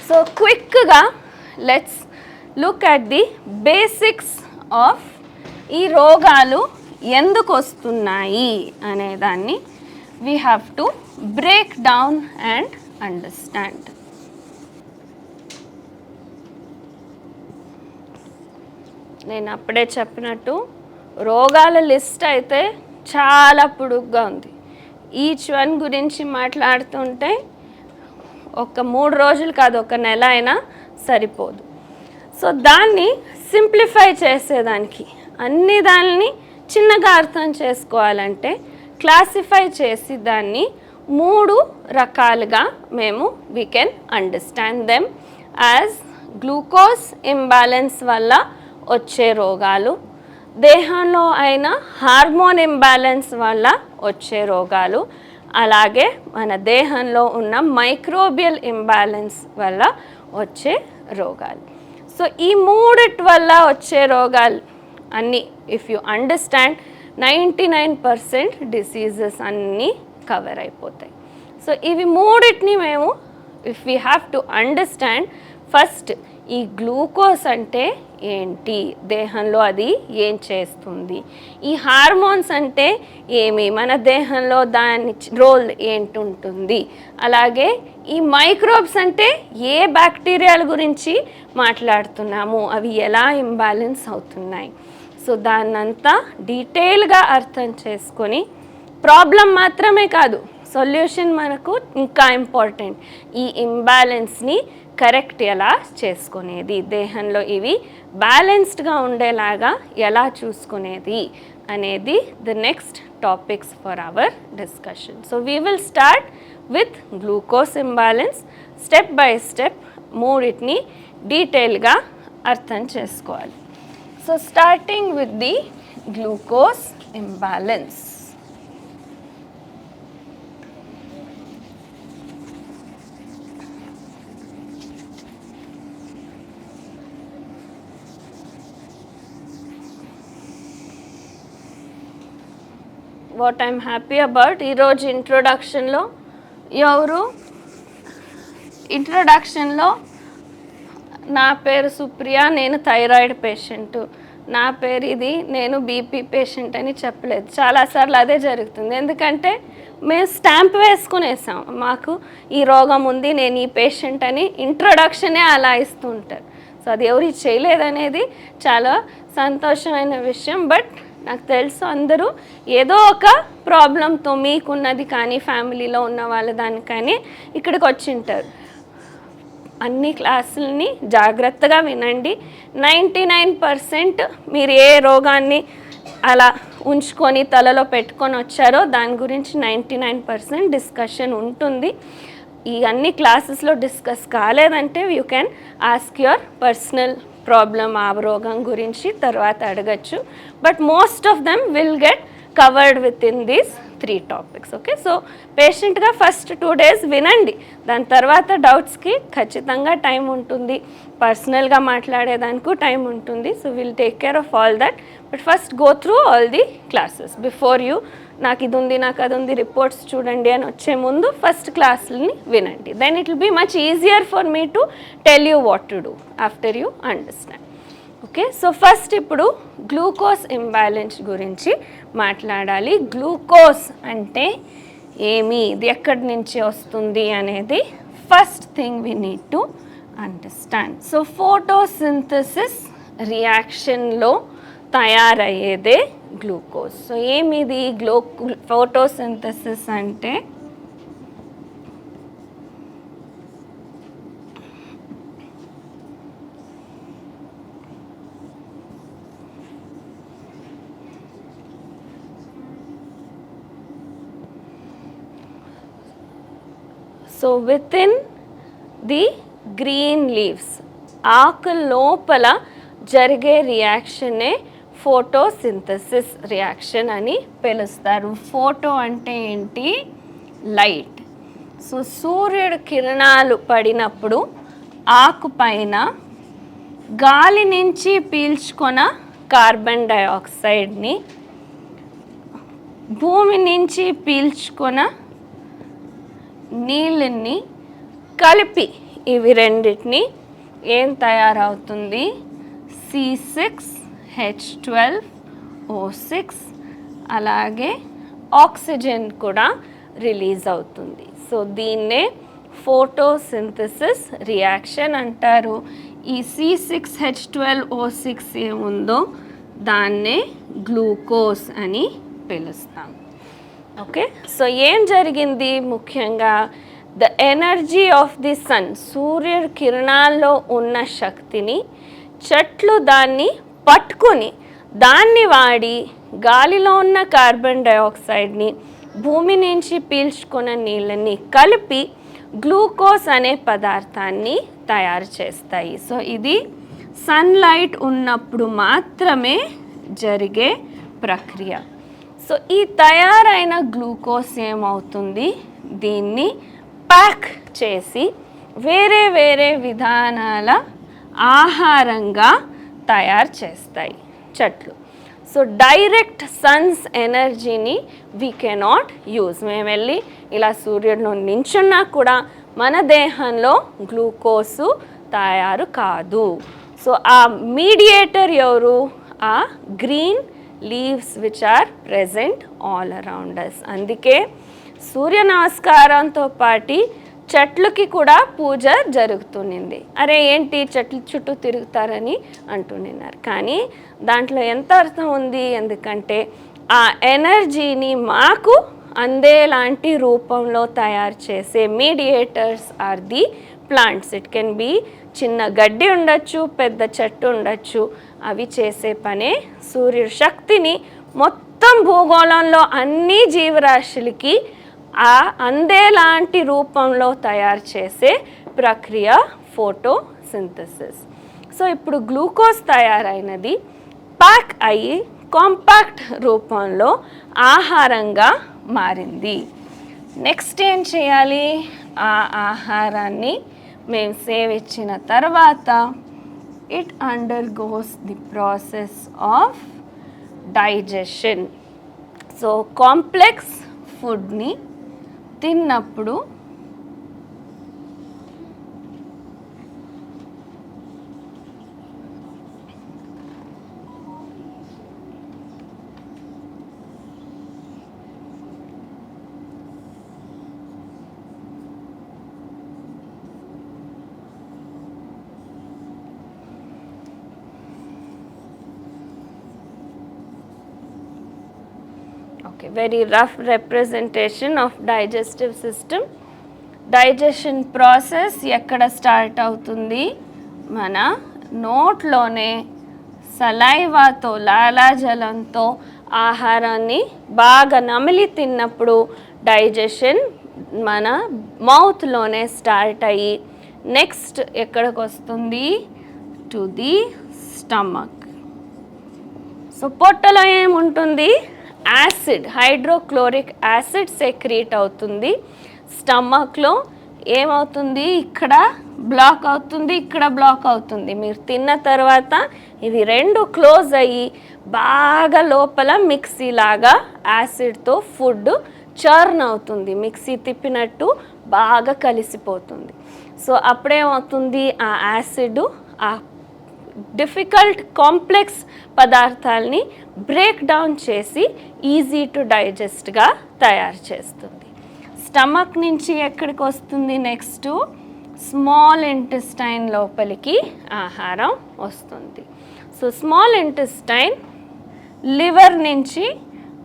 So క్విక్గా let's look at the basics of ఈ రోగాలు ఎందుకు వస్తున్నాయి అనేదాన్ని we have to break down and understand. నేను అప్పుడే చెప్పినట్టు రోగాల లిస్ట్ అయితే చాలా పొడుగ్గా ఉంది. ఈచ్ వన్ గురించి మాట్లాడుతుంటే ఒక 3 రోజులు కాదు, ఒక నెల అయినా సరిపోదు. సో దాన్ని సింప్లిఫై చేసేదానికి, అన్ని దాన్ని చిన్నగా అర్థం చేసుకోవాలంటే క్లాసిఫై చేసి దాన్ని 3 రకాలుగా మేము we can understand them as glucose imbalance వల్ల వచ్చే రోగాలు, దేహంలో అయిన హార్మోన్ ఇంబ్యాలెన్స్ వల్ల వచ్చే రోగాలు, అలాగే మన దేహంలో ఉన్న మైక్రోబియల్ ఇంబ్యాలెన్స్ వల్ల వచ్చే రోగాలు. సో ఈ 3 వల్ల వచ్చే రోగాలు అన్నీ ఇఫ్ యూ అండర్స్టాండ్ 99% డిసీజెస్ అన్నీ కవర్ అయిపోతాయి. సో ఇవి 3 మేము if we have to understand, first ఈ గ్లూకోజ్ అంటే ఏంటి, దేహంలో అది ఏం చేస్తుంది, ఈ హార్మోన్స్ అంటే ఏమి, మన దేహంలో దాని రోల్ ఏంటుంటుంది, అలాగే ఈ మైక్రోబ్స్ అంటే ఏ బ్యాక్టీరియాల గురించి మాట్లాడుతున్నాము, అవి ఎలా ఇంబ్యాలెన్స్ అవుతున్నాయి. సో దాన్నంతా డీటెయిల్గా అర్థం చేసుకొని ప్రాబ్లం మాత్రమే కాదు, సొల్యూషన్ మనకు ఇంకా ఇంపార్టెంట్, ఈ ఇంబ్యాలెన్స్ని కరెక్ట్ ఎలా చేసుకునేది, దేహంలో ఇవి బ్యాలెన్స్డ్గా ఉండేలాగా ఎలా చూసుకునేది అనేది the next topics for our discussion. So we will start with glucose imbalance. Step by step 3 డీటెయిల్గా అర్థం చేసుకోవాలి. So starting with the glucose imbalance. What I'm happy about, ఈరోజు ఇంట్రొడక్షన్లో నా పేరు సుప్రియ, నేను థైరాయిడ్ పేషెంటు, నా పేరు ఇది, నేను బీపీ పేషెంట్ అని చెప్పలేదు. చాలాసార్లు అదే జరుగుతుంది, ఎందుకంటే మేము స్టాంప్ వేసుకునేసాం, మాకు ఈ రోగం ఉంది, నేను ఈ పేషెంట్ అని ఇంట్రొడక్షనే అలా ఇస్తూ ఉంటారు. సో అది ఎవరు చేయలేదనేది చాలా సంతోషమైన విషయం. బట్ నాకు తెలుసు అందరూ ఏదో ఒక ప్రాబ్లంతో మీకున్నది కానీ ఫ్యామిలీలో ఉన్న వాళ్ళ దాన్ని కానీ ఇక్కడికి వచ్చింటారు. అన్ని క్లాసులని జాగ్రత్తగా వినండి. 99% మీరు ఏ రోగాన్ని అలా ఉంచుకొని తలలో పెట్టుకొని వచ్చారో దాని గురించి 99% డిస్కషన్ ఉంటుంది. ఈ అన్ని క్లాసెస్లో డిస్కస్ కాలేదంటే you can ask your personal problem, ఆ రోగం గురించి తర్వాత అడగచ్చు. But most of them will get covered with in these 3 topics. Okay, so పేషెంట్గా ఫస్ట్ 2 days వినండి, దాని తర్వాత డౌట్స్కి ఖచ్చితంగా టైం ఉంటుంది, పర్సనల్గా మాట్లాడేదానికి టైం ఉంటుంది. So will take care of all that. But first go through all the classes before you నాకు ఇది ఉంది, నాకు అది ఉంది, రిపోర్ట్స్ చూడండి అని వచ్చే ముందు ఫస్ట్ క్లాసులని వినండి. Then it will be much easier for me to tell you what to do after you understand. Okay, so first ఇప్పుడు గ్లూకోజ్ ఇంబ్యాలెన్స్ గురించి మాట్లాడాలి. గ్లూకోజ్ అంటే ఏమి, ఇది ఎక్కడి నుంచి వస్తుంది అనేది first thing we need to understand. So photosynthesis రియాక్షన్లో తయారయ్యేదే గ్లూకోజ్. సో ఏమిది ఫోటోసింథసిస్ అంటే, so within the green leaves, ఆకు లోపల జరిగే రియాక్షనే ఫోటోసింథసిస్ రియాక్షన్ అని పిలుస్తారు. ఫోటో అంటే ఏంటి, లైట్. సో సూర్యుడు కిరణాలు పడినప్పుడు ఆకు పైన గాలి నుంచి పీల్చుకొన కార్బన్ డైఆక్సైడ్ని, భూమి నుంచి పీల్చుకొన నీళ్ళని కలిపి ఇవి రెండింటిని ఏం తయారవుతుంది, C6H12O6 అలాగే ఆక్సిజన్ కూడా రిలీజ్ అవుతుంది. సో దీన్నే ఫోటోసింథసిస్ రియాక్షన్ అంటారు. ఈ C6H12O6 ఏముందో దాన్నే గ్లూకోజ్ అని పిలుస్తాం. ఓకే, సో ఏం జరిగింది ముఖ్యంగా, the energy of the sun, సూర్యుడి కిరణాల్లో ఉన్న శక్తిని చెట్లు దాన్ని పట్టుకొని దాన్ని వాడి గాలిలో ఉన్న కార్బన్ డైఆక్సైడ్ని భూమి నుంచి పీల్చుకున్న నీళ్ళని కలిపి గ్లూకోజ్ అనే పదార్థాన్ని తయారు చేస్తాయి. సో ఇది సన్లైట్ ఉన్నప్పుడు మాత్రమే జరిగే ప్రక్రియ. సో ఈ తయారైన గ్లూకోజ్ ఏమవుతుంది, దీన్ని ప్యాక్ చేసి వేరే వేరే విధానాల ఆహారంగా తయారు చేస్తాయి చెట్లు. సో డైరెక్ట్ సన్స్ ఎనర్జీని వీ కెనాట్ యూజ్. మేము వెళ్ళి ఇలా సూర్యుడిలో నించున్నా కూడా మన దేహంలో గ్లూకోజు తయారు కాదు. సో ఆ మీడియేటర్ ఎవరు, ఆ green leaves which are present all around us. అందుకే సూర్య నమస్కారంతో పాటు చెట్లకి కూడా పూజ జరుగుతునింది. అరే ఏంటి చెట్ల చుట్టూ తిరుగుతారని అంటున్నారు, కానీ దాంట్లో ఎంత అర్థం ఉంది, ఎందుకంటే ఆ ఎనర్జీని మాకు అందేలాంటి రూపంలో తయారు చేసే mediators are the plants. It can be చిన్న గడ్డి ఉండొచ్చు, పెద్ద చెట్టు ఉండొచ్చు, అవి చేసే పనే సూర్యుడి శక్తిని మొత్తం భూగోళంలో అన్ని జీవరాశులకి ఆ అందేలాంటి రూపంలో తయారు చేసే ప్రక్రియ ఫోటోసింథసిస్. సో ఇప్పుడు గ్లూకోజ్ తయారైనది ప్యాక్ అయ్యి కాంపాక్ట్ రూపంలో ఆహారంగా మారింది. నెక్స్ట్ ఏం చేయాలి, ఆ ఆహారాన్ని మేము సేవించిన తర్వాత it undergoes the process of digestion. So complex ఫుడ్ని తిన్నప్పుడు okay, very rough representation of digestive system. Digestion process ఎక్కడ స్టార్ట్ అవుతుంది, మన నోట్లోనే సలైవాతో లాలాజలంతో ఆహారాన్ని బాగా నమిలి తిన్నప్పుడు డైజెషన్ మన మౌత్లోనే స్టార్ట్ అయ్యి నెక్స్ట్ ఎక్కడికి వస్తుంది, టు ది స్టమక్. సో పొట్టలో ఏముంటుంది, యాసిడ్, హైడ్రోక్లోరిక్ యాసిడ్ సెక్రీట్ అవుతుంది. స్టమక్లో ఏమవుతుంది, ఇక్కడ బ్లాక్ అవుతుంది, ఇక్కడ బ్లాక్ అవుతుంది. మీరు తిన్న తర్వాత ఇవి రెండు క్లోజ్ అయ్యి బాగా లోపల మిక్సీ లాగా యాసిడ్తో ఫుడ్ చర్న్ అవుతుంది, మిక్సీ తిప్పినట్టు బాగా కలిసిపోతుంది. సో అప్పుడేమవుతుంది, ఆ యాసిడ్ ఆ డిఫికల్ట్ కాంప్లెక్స్ పదార్థాలని బ్రేక్ డౌన్ చేసి ఈజీ టు డైజెస్ట్గా తయారు చేస్తుంది. స్టమక్ నుంచి ఎక్కడికి వస్తుంది, నెక్స్ట్ స్మాల్ ఇంటెస్టైన్ లోపలికి ఆహారం వస్తుంది. సో స్మాల్ ఇంటెస్టైన్ లివర్ నుంచి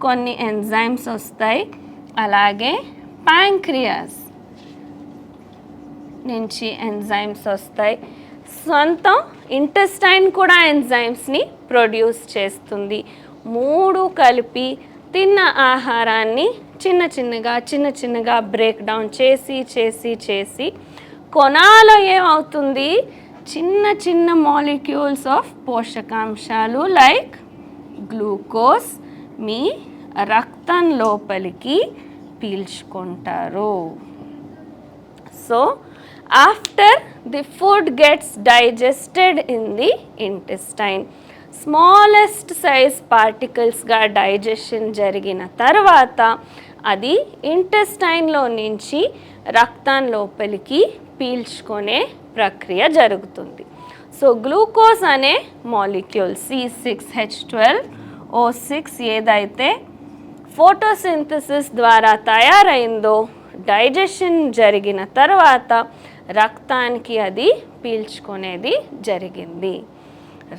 కొన్ని ఎంజైమ్స్ వస్తాయి, అలాగే ప్యాంక్రియాస్ నుంచి ఎంజైమ్స్ వస్తాయి. సొంతం ఇంటెస్టైన్ కూడా ఎంజైమ్స్ని ప్రొడ్యూస్ చేస్తుంది. మూడు కలిపి తిన్న ఆహారాన్ని చిన్న చిన్నగా బ్రేక్ డౌన్ చేసి కొనాలో ఏమవుతుంది, చిన్న మాలిక్యూల్స్ ఆఫ్ పోషకాంశాలు లైక్ గ్లూకోజ్ మీ రక్తం లోపలికి పీల్చుకుంటారు. So after the food gets digested in the intestine, smallest size particles గా డైజెషన్ జరిగిన తర్వాత అది ఇంటెస్టైన్లో నుంచి రక్తం లోపలికి పీల్చుకునే ప్రక్రియ జరుగుతుంది. సో గ్లూకోజ్ అనే మాలిక్యూల్ C6H12O6 ఏదైతే ఫోటోసింథసిస్ ద్వారా తయారైందో డైజెషన్ జరిగిన తర్వాత రక్తానికి అది పీల్చుకునేది జరిగింది.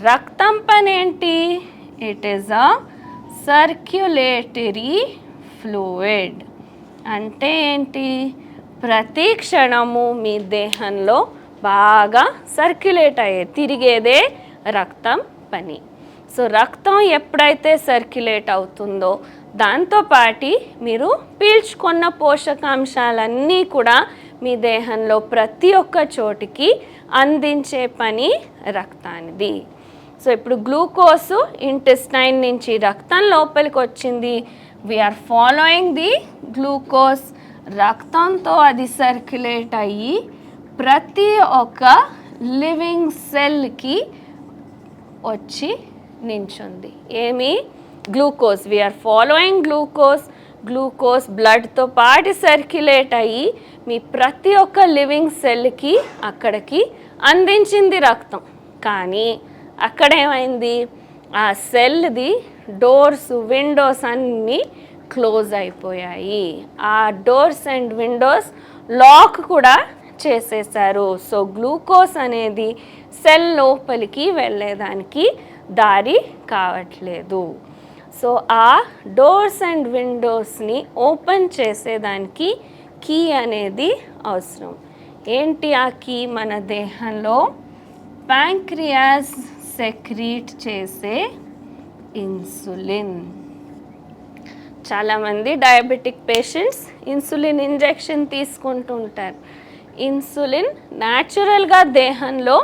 రక్తం పని ఏంటి? It is a circulatory fluid. అంటే ఏంటి? ప్రతి క్షణము మీ దేహంలో బాగా సర్క్యులేట్ అయ్యే తిరిగేదే రక్తం పని. సో రక్తం ఎప్పుడైతే సర్క్యులేట్ అవుతుందో దాంతోపాటి మీరు పీల్చుకున్న పోషకాంశాలన్నీ కూడా మీ దేహంలో ప్రతి ఒక్క చోటికి అందించే పని రక్తానిది. సో ఇప్పుడు గ్లూకోజ్ ఇంటెస్టైన్ నుంచి రక్తం లోపలికి వచ్చింది. We are following the glucose. రక్తంతో అది సర్క్యులేట్ అయ్యి ప్రతి ఒక్క లివింగ్ సెల్కి వచ్చి నించుంది. ఏమి? Glucose. We are following glucose. Glucose బ్లడ్తో పాటు సర్క్యులేట్ అయ్యి మీ ప్రతి ఒక్క లివింగ్ సెల్కి అక్కడికి అందించింది రక్తం. కానీ అక్కడేమైంది? ఆ సెల్ది డోర్స్ విండోస్ అన్నీ క్లోజ్ అయిపోయాయి. ఆ డోర్స్ అండ్ విండోస్ లాక్ కూడా చేసేసారు. సో గ్లూకోజ్ అనేది సెల్ లోపలికి వెళ్ళేదానికి దారి కావట్లేదు. సో ఆ డోర్స్ అండ్ విండోస్ని ఓపెన్ చేసేదానికి కీ అనేది అవసరం. ఏంటి ఆ కీ? మన దేహంలో ప్యాంక్రియాస్ సెక్రీట్ చేసే ఇన్సులిన్. చాలామంది డయాబెటిక్ పేషెంట్స్ ఇన్సులిన్ ఇంజెక్షన్ తీసుకుంటూ ఉంటారు. ఇన్సులిన్ న్యాచురల్గా దేహంలో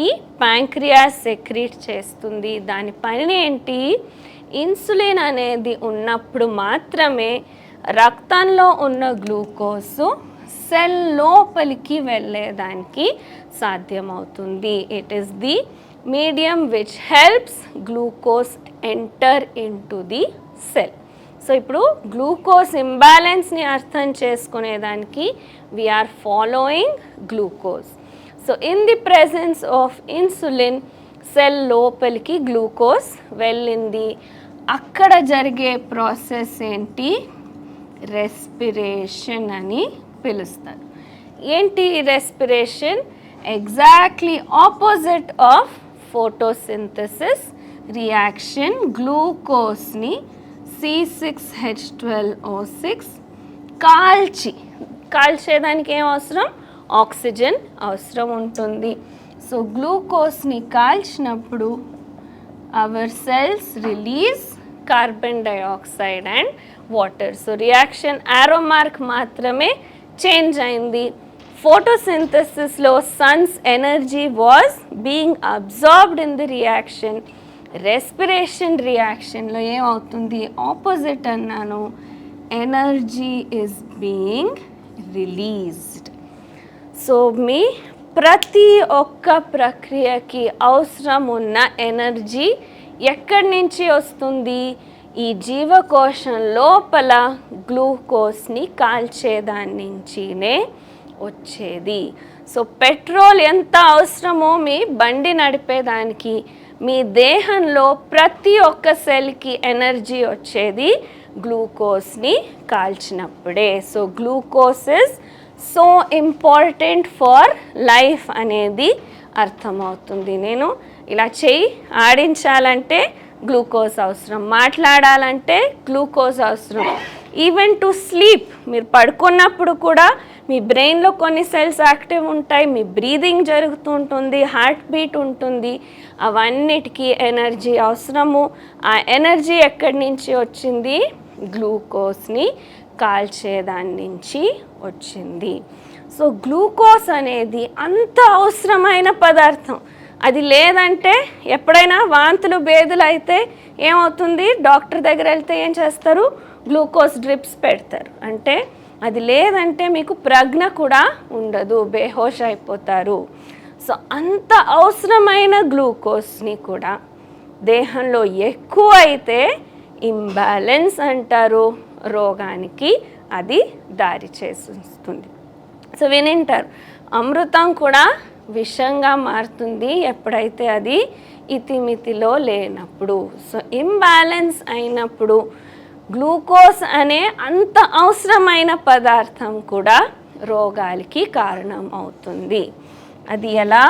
ఈ ప్యాంక్రియాస్ సెక్రీట్ చేస్తుంది. దాని పని ఏంటి? ఇన్సులిన్ అనేది ఉన్నప్పుడు మాత్రమే రక్తంలో ఉన్న గ్లూకోజ్ సెల్ లోపలికి వెళ్ళేదానికి సాధ్యమవుతుంది. It is the medium which helps glucose enter into the cell. So ఇప్పుడు గ్లూకోజ్ ఇంబ్యాలెన్స్ని అర్థం చేసుకునేదానికి we are following glucose. So in the presence of insulin cell లోపలికి గ్లూకోజ్ వెళ్ళింది. అక్కడ జరిగే ప్రాసెస్ ఏంటి? రెస్పిరేషన్ అని పిలుస్తారు. ఏంటి respiration? Exactly opposite of photosynthesis reaction. గ్లూకోజ్ని C6H12O6 కాల్చేదానికి ఏం అవసరం? ఆక్సిజన్ అవసరం ఉంటుంది. సో గ్లూకోజ్ని కాల్చినప్పుడు our cells release carbon dioxide and water. So reaction arrow mark మాత్రమే చేంజ్ అయింది. ఫోటోసింథసిస్లో sun's energy was being absorbed in the reaction. Respiration రియాక్షన్లో ఏమవుతుంది? ఆపోజిట్ అన్నాను. Energy is being released. So మీ ప్రతి ఒక్క ప్రక్రియకి అవసరం ఉన్న ఎనర్జీ ఎక్కడి నుంచి వస్తుంది? ఈ జీవకోశం లోపల గ్లూకోజ్ని కాల్చేదాని నుంచినే వచ్చేది. సో పెట్రోల్ ఎంత అవసరమో మీ బండి నడిపేదానికి మీ దేహంలో ప్రతి ఒక్క సెల్కి ఎనర్జీ వచ్చేది గ్లూకోజ్ని కాల్చినప్పుడే. So glucose is so important for life అనేది అర్థమవుతుంది. నేను ఇలా చెయ్యి ఆడించాలంటే గ్లూకోజ్ అవసరం, మాట్లాడాలంటే గ్లూకోజ్ అవసరం, ఈవెన్ టు స్లీప్. మీరు పడుకున్నప్పుడు కూడా మీ బ్రెయిన్లో కొన్ని సెల్స్ యాక్టివ్ ఉంటాయి, మీ బ్రీదింగ్ జరుగుతూ ఉంటుంది, హార్ట్ బీట్ ఉంటుంది, అవన్నిటికీ ఎనర్జీ అవసరము. ఆ ఎనర్జీ ఎక్కడి నుంచి వచ్చింది? గ్లూకోజ్ని కాల్చేదాని నుంచి వచ్చింది. సో గ్లూకోజ్ అనేది అంత అవసరమైన పదార్థం. అది లేదంటే ఎప్పుడైనా వాంతులు బేదులు అయితే ఏమవుతుంది? డాక్టర్ దగ్గర వెళ్తే ఏం చేస్తారు? గ్లూకోజ్ డ్రిప్స్ పెడతారు. అంటే అది లేదంటే మీకు ప్రజ్ఞ కూడా ఉండదు, బేహోష్ అయిపోతారు. సో అంత అవసరమైన గ్లూకోజ్ని కూడా దేహంలో ఎక్కువ అయితే ఇంబ్యాలెన్స్ అంటారు, రోగానికి అది దారి చేస్తుంది. సో వినింటారు, అమృతం కూడా విషంగా మారుతుంది ఎప్పుడైతే అది ఇతిమితిలో లేనప్పుడు. సో ఇంబ్యాలెన్స్ అయినప్పుడు గ్లూకోజ్ అనే అంత అవసరమైన పదార్థం కూడా రోగాలకి కారణం అవుతుంది. అది ఎలా?